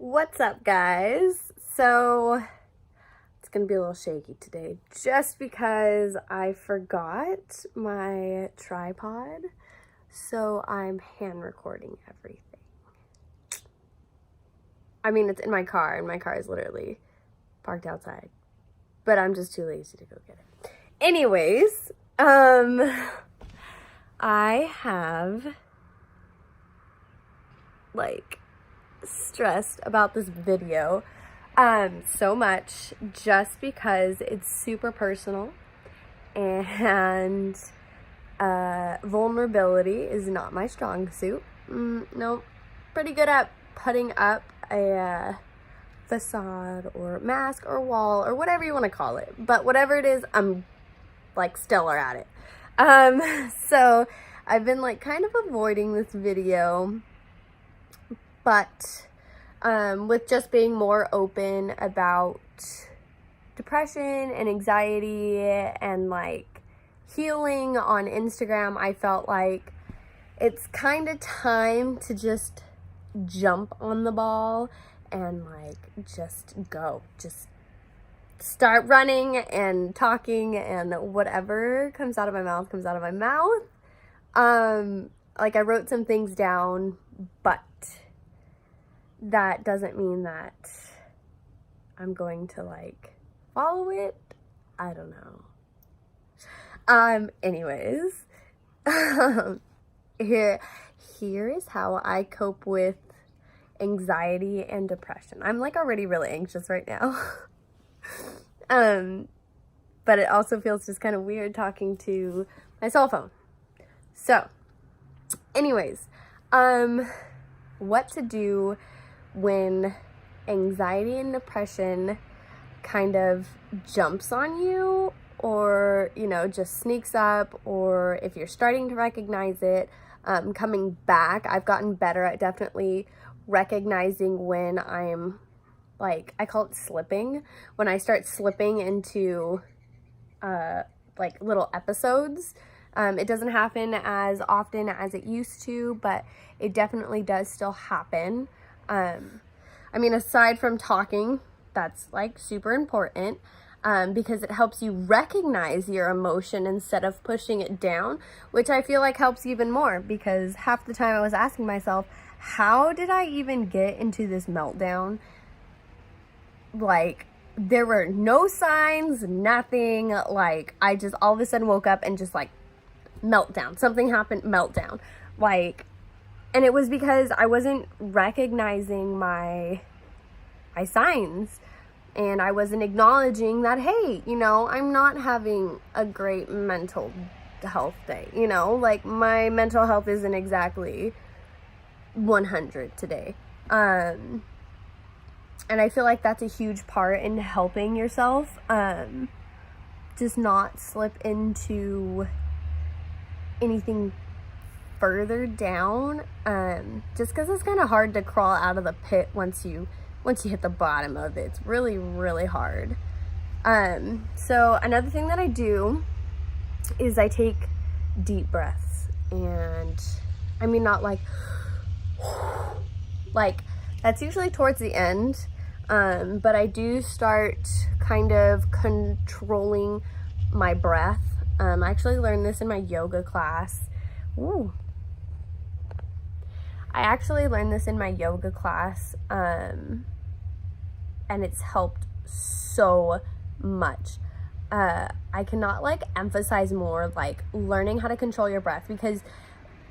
What's up, guys? So it's gonna be a little shaky today just because I forgot my tripod, so I'm hand recording everything. I mean, it's in my car and my car is literally parked outside, but I'm just too lazy to go get it. Anyways, I have stressed about this video so much just because it's super personal and vulnerability is not my strong suit. No, pretty good at putting up a facade or mask or wall or whatever you want to call it, but whatever it is, I'm stellar at it. So I've been kind of avoiding this video, but with just being more open about depression and anxiety and healing on Instagram, I felt like it's kind of time to just jump on the ball and just go. Just start running and talking, and whatever comes out of my mouth comes out of my mouth. I wrote some things down, but that doesn't mean that I'm going to follow it. I don't know. Anyways, here is how I cope with anxiety and depression. I'm already really anxious right now. But it also feels just kind of weird talking to my cell phone. So, anyways, what to do when anxiety and depression kind of jumps on you, or just sneaks up, or if you're starting to recognize it, coming back. I've gotten better at definitely recognizing when I'm I call it slipping, when I start slipping into little episodes. It doesn't happen as often as it used to, but it definitely does still happen. I mean, aside from talking, that's super important, because it helps you recognize your emotion instead of pushing it down, which I feel helps even more, because half the time I was asking myself, how did I even get into this meltdown? There were no signs, nothing. I just all of a sudden woke up and just meltdown. Something happened, meltdown. And it was because I wasn't recognizing my signs, and I wasn't acknowledging that, hey, I'm not having a great mental health day. My mental health isn't exactly 100 today. And I feel that's a huge part in helping yourself, just not slip into anything further down, just because it's kind of hard to crawl out of the pit once you hit the bottom of it. It's really, really hard. So another thing that I do is I take deep breaths, and I mean, not that's usually towards the end, but I do start kind of controlling my breath. I actually learned this in my yoga class. I actually learned this in my yoga class, and it's helped so much. I cannot emphasize more learning how to control your breath, because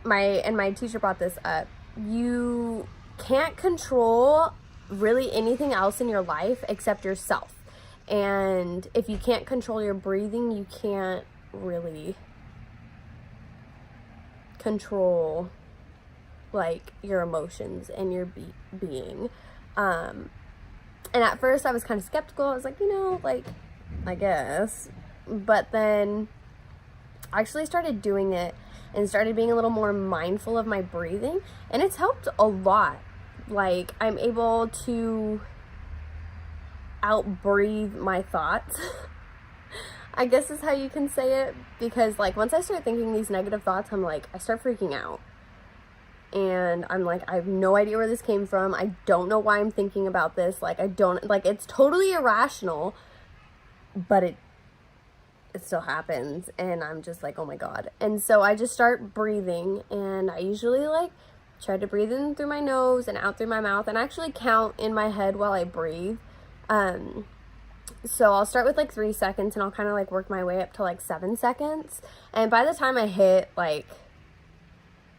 my teacher brought this up. You can't control really anything else in your life except yourself. And if you can't control your breathing, you can't really control your emotions and your being. And at first I was kind of skeptical. I was I guess. But then I actually started doing it and started being a little more mindful of my breathing, and it's helped a lot. I'm able to out-breathe my thoughts. I guess is how you can say it, because once I start thinking these negative thoughts, I'm I start freaking out. and I'm like, I have no idea where this came from. I don't know why I'm thinking about this. Like, it's totally irrational, but it still happens, and I'm just like, oh my God. And so I just start breathing, and I usually like try to breathe in through my nose and out through my mouth, and actually count in my head while I breathe. So I'll start with like 3 seconds, and I'll kind of like work my way up to like 7 seconds. And by the time I hit like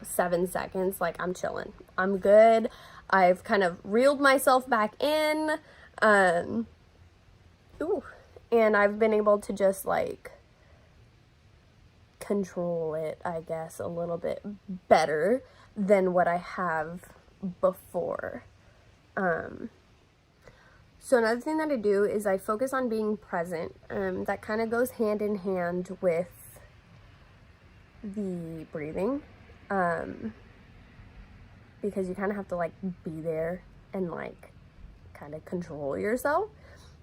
7 seconds, like I'm chilling. I'm good. I've kind of reeled myself back in. And I've been able to just like control it, I guess, a little bit better than what I have before. So another thing that I do is I focus on being present. That kind of goes hand in hand with the breathing, because you kind of have to like be there and like kind of control yourself.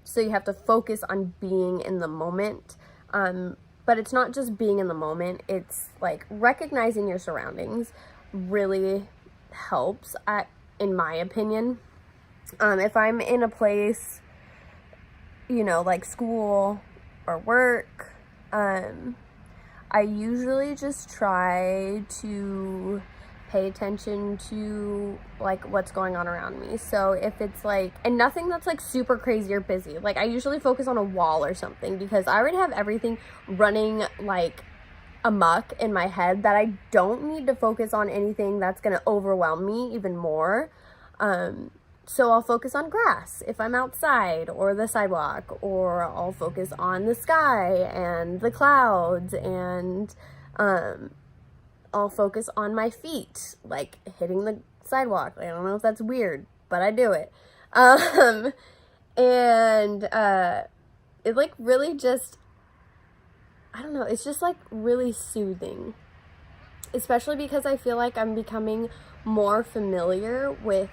So you have to focus on being in the moment. But it's not just being in the moment. It's like recognizing your surroundings really helps, in my opinion. If I'm in a place, you know, like school or work, I usually just try to pay attention to like what's going on around me. So if it's like, and nothing that's like super crazy or busy, like I usually focus on a wall or something, because I already have everything running like amok in my head, that I don't need to focus on anything that's going to overwhelm me even more. So I'll focus on grass if I'm outside, or the sidewalk, or I'll focus on the sky and the clouds, and I'll focus on my feet, like hitting the sidewalk. I don't know if that's weird, but I do it. It like really just, I don't know, it's just like really soothing, especially because I feel like I'm becoming more familiar with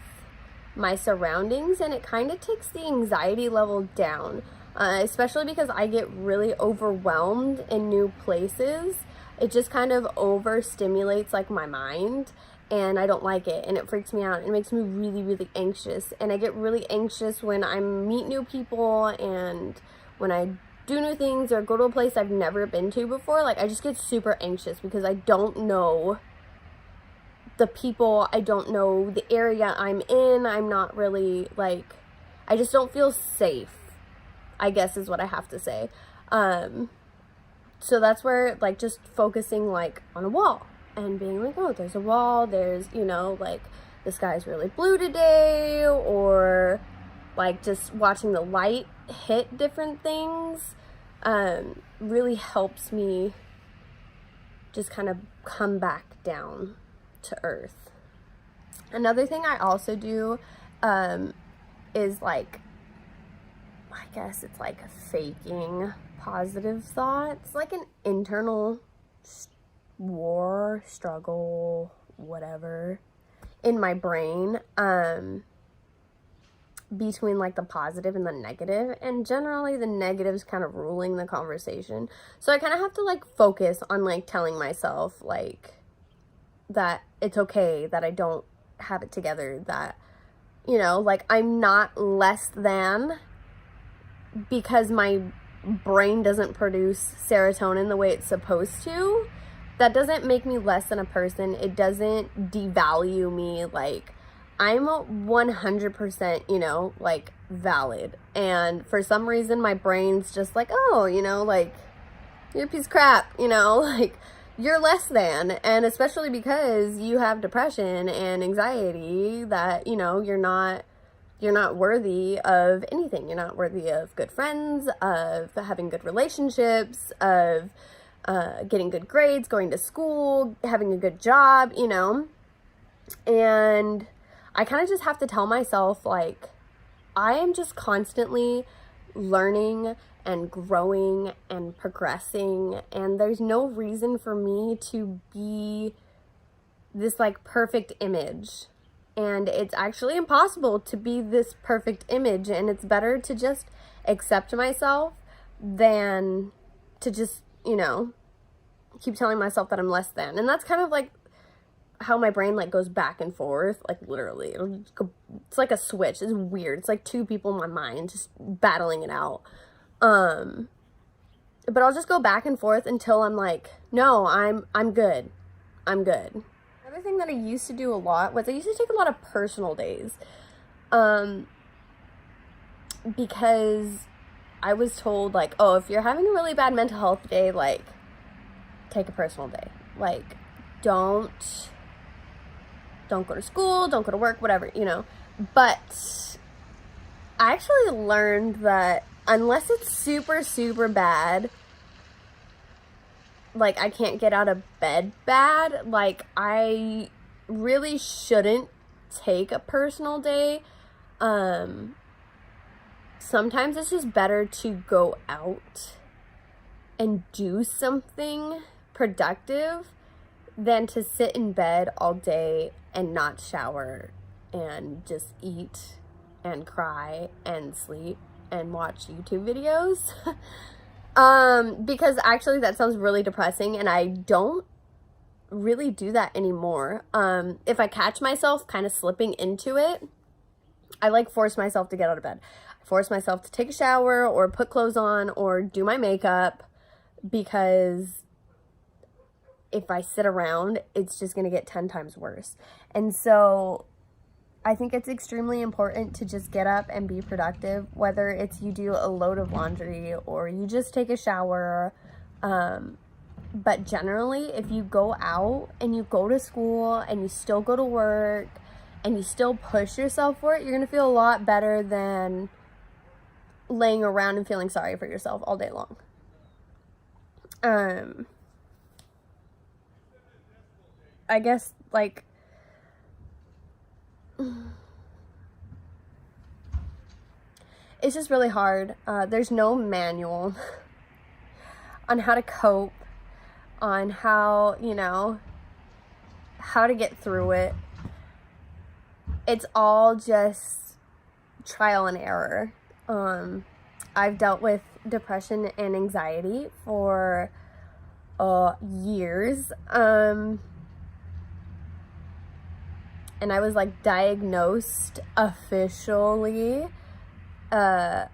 my surroundings, and it kind of takes the anxiety level down, especially because I get really overwhelmed in new places. It just kind of overstimulates like my mind, and I don't like it, and it freaks me out. It makes me really, really anxious, and I get really anxious when I meet new people, and when I do new things or go to a place I've never been to before. Like I just get super anxious because I don't know the people, I don't know the area I'm in. I'm not really like, I just don't feel safe, I guess is what I have to say. So that's where like just focusing like on a wall and being like, oh, there's a wall, there's, you know, like the sky's really blue today, or like just watching the light hit different things, really helps me just kind of come back down to earth. Another thing I also do is like, I guess it's like faking positive thoughts, like an internal war, struggle, whatever, in my brain, between like the positive and the negative, and generally the negative's kind of ruling the conversation. So I kind of have to like focus on like telling myself like that it's okay, that I don't have it together, that, you know, like I'm not less than because my brain doesn't produce serotonin the way it's supposed to. That doesn't make me less than a person. It doesn't devalue me. Like I'm 100%, you know, like valid. And for some reason my brain's just like, oh, you know, like you're a piece of crap, you know, like you're less than. And especially because you have depression and anxiety, that, you know, you're not worthy of anything. You're not worthy of good friends, of having good relationships, of getting good grades, going to school, having a good job, you know. And I kind of just have to tell myself, like, I am just constantly learning and growing and progressing, and there's no reason for me to be this like perfect image. And it's actually impossible to be this perfect image, and it's better to just accept myself than to just, you know, keep telling myself that I'm less than. And that's kind of like how my brain like goes back and forth, like literally it's like a switch. It's weird. It's like two people in my mind just battling it out. But I'll just go back and forth until I'm like, no, I'm good. I'm good. Another thing that I used to do a lot was I used to take a lot of personal days. Because I was told, like, oh, if you're having a really bad mental health day, like, take a personal day. Like, don't go to school, don't go to work, whatever, you know. But I actually learned that unless it's super, super bad, like, I can't get out of bed bad, like, I really shouldn't take a personal day. Sometimes it's just better to go out and do something productive than to sit in bed all day and not shower and just eat and cry and sleep and watch YouTube videos. Because actually that sounds really depressing, and I don't really do that anymore. If I catch myself kind of slipping into it, I like force myself to get out of bed. I force myself to take a shower or put clothes on or do my makeup, because if I sit around, it's just going to get 10 times worse. And so I think it's extremely important to just get up and be productive, whether it's you do a load of laundry or you just take a shower. But generally, if you go out and you go to school and you still go to work and you still push yourself for it, you're going to feel a lot better than laying around and feeling sorry for yourself all day long. I guess, like, it's just really hard. There's no manual on how to cope, on how, you know, how to get through it. It's all just trial and error. I've dealt with depression and anxiety for years. And I was like diagnosed officially over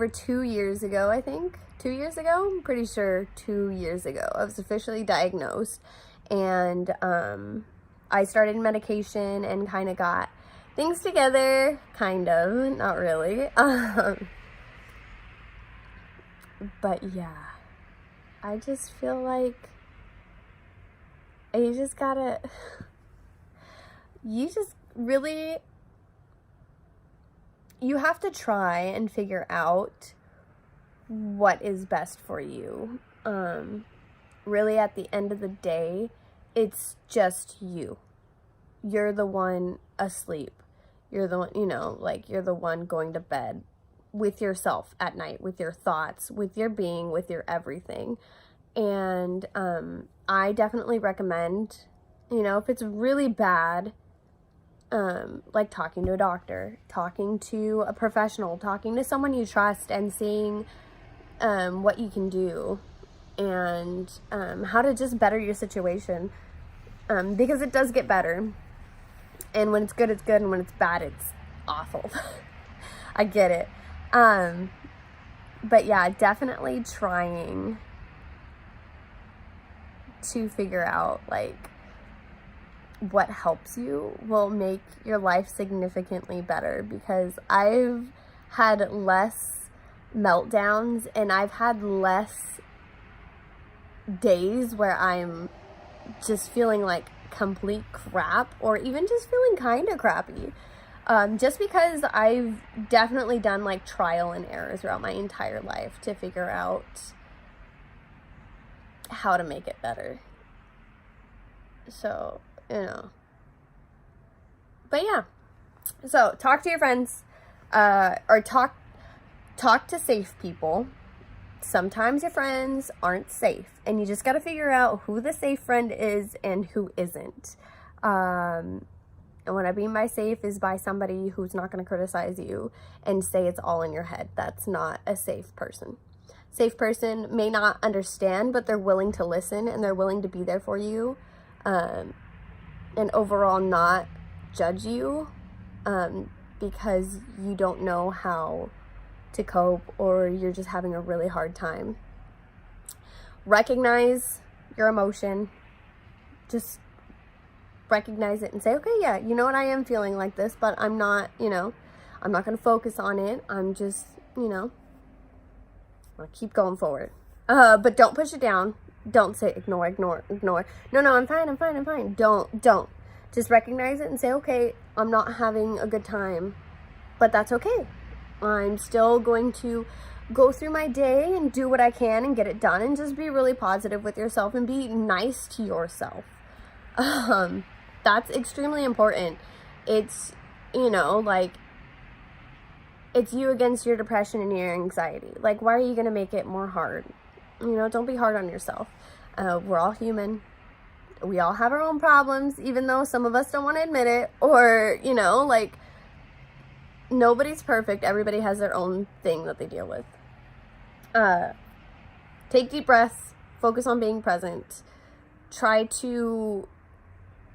2 years ago, I think. 2 years ago? I'm pretty sure 2 years ago. I was officially diagnosed, and I started medication and kind of got things together, kind of, not really. But yeah, I just feel like you just gotta, you have to try and figure out what is best for you. Really, at the end of the day, it's just you. You're the one asleep. You're the one, you know, like, you're the one going to bed with yourself at night, with your thoughts, with your being, with your everything. And I definitely recommend, you know, if it's really bad, like talking to a doctor, talking to a professional, talking to someone you trust, and seeing what you can do, and how to just better your situation, because it does get better. And when it's good, it's good, and when it's bad, it's awful. I get it. But yeah, definitely trying to figure out, like, what helps you will make your life significantly better, because I've had less meltdowns and I've had less days where I'm just feeling like complete crap, or even just feeling kind of crappy, just because I've definitely done like trial and error throughout my entire life to figure out how to make it better. So, you know, but yeah, so talk to your friends, or talk to safe people. Sometimes your friends aren't safe, and you just got to figure out who the safe friend is and who isn't. And what I mean by safe is by somebody who's not going to criticize you and say it's all in your head. That's not a safe person. Safe person may not understand, but they're willing to listen and they're willing to be there for you. and overall not judge you because you don't know how to cope or you're just having a really hard time. Recognize your emotion. Just recognize it and say, okay, yeah, you know what, I am feeling like this, but I'm not, I'm not going to focus on it. I'm just, I'll keep going forward. But don't push it down. Don't say ignore. No, I'm fine. Don't. Just recognize it and say, okay, I'm not having a good time, but that's okay. I'm still going to go through my day and do what I can and get it done, and just be really positive with yourself and be nice to yourself. That's extremely important. It's, it's you against your depression and your anxiety. Like, why are you going to make it more hard? Don't be hard on yourself. We're all human. We all have our own problems, even though some of us don't want to admit it, or, nobody's perfect. Everybody has their own thing that they deal with. Take deep breaths, focus on being present. Try to,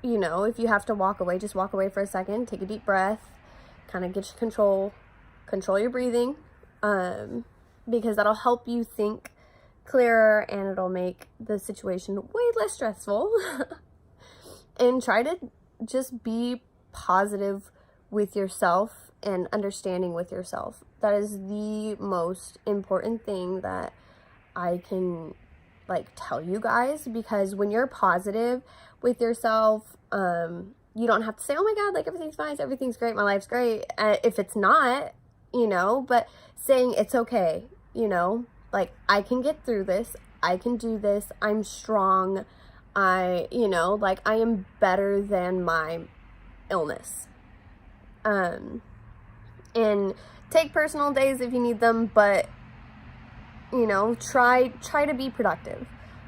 if you have to walk away, just walk away for a second, take a deep breath, kind of get your control your breathing, because that'll help you think clearer and it'll make the situation way less stressful. And try to just be positive with yourself and understanding with yourself. That is the most important thing that I can tell you guys, because when you're positive with yourself, you don't have to say, oh my God, everything's fine, everything's great, my life's great, if it's not, but saying it's okay, I can get through this, I can do this, I'm strong, I am better than my illness. And take personal days if you need them, but try to be productive.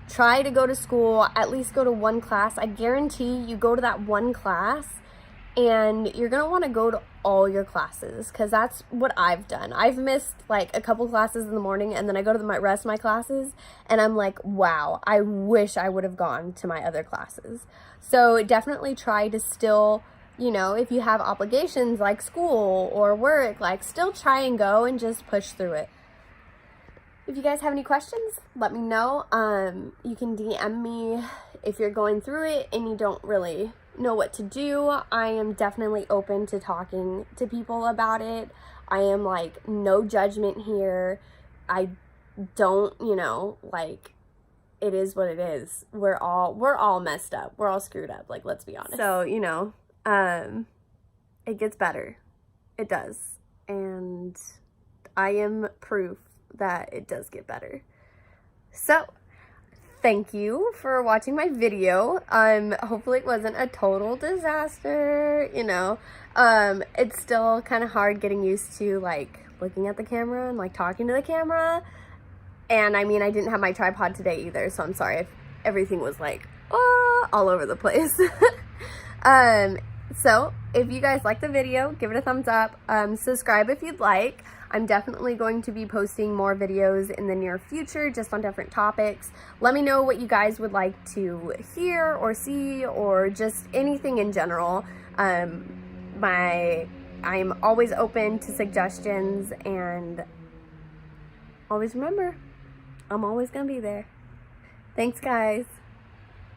Try to go to school, at least go to one class. I guarantee you go to that one class and you're going to want to go to all your classes, because that's what I've done. I've missed a couple classes in the morning, and then I go to the rest of my classes and I'm like, wow, I wish I would have gone to my other classes. So definitely try to still, if you have obligations like school or work, still try and go and just push through it. If you guys have any questions, let me know. You can DM me if you're going through it and you don't really know what to do. I am definitely open to talking to people about it. I am no judgment here. I don't, it is what it is. We're all messed up. We're all screwed up. Let's be honest. So, it gets better. It does. And I am proof that it does get better. So, thank you for watching my video. Hopefully it wasn't a total disaster, It's still kind of hard getting used to looking at the camera and talking to the camera. And I didn't have my tripod today either, so I'm sorry if everything was all over the place. So if you guys like the video, give it a thumbs up, subscribe if you'd like. I'm definitely going to be posting more videos in the near future, just on different topics. Let me know what you guys would like to hear or see, or just anything in general. I'm always open to suggestions, and always remember, I'm always gonna be there. Thanks, guys.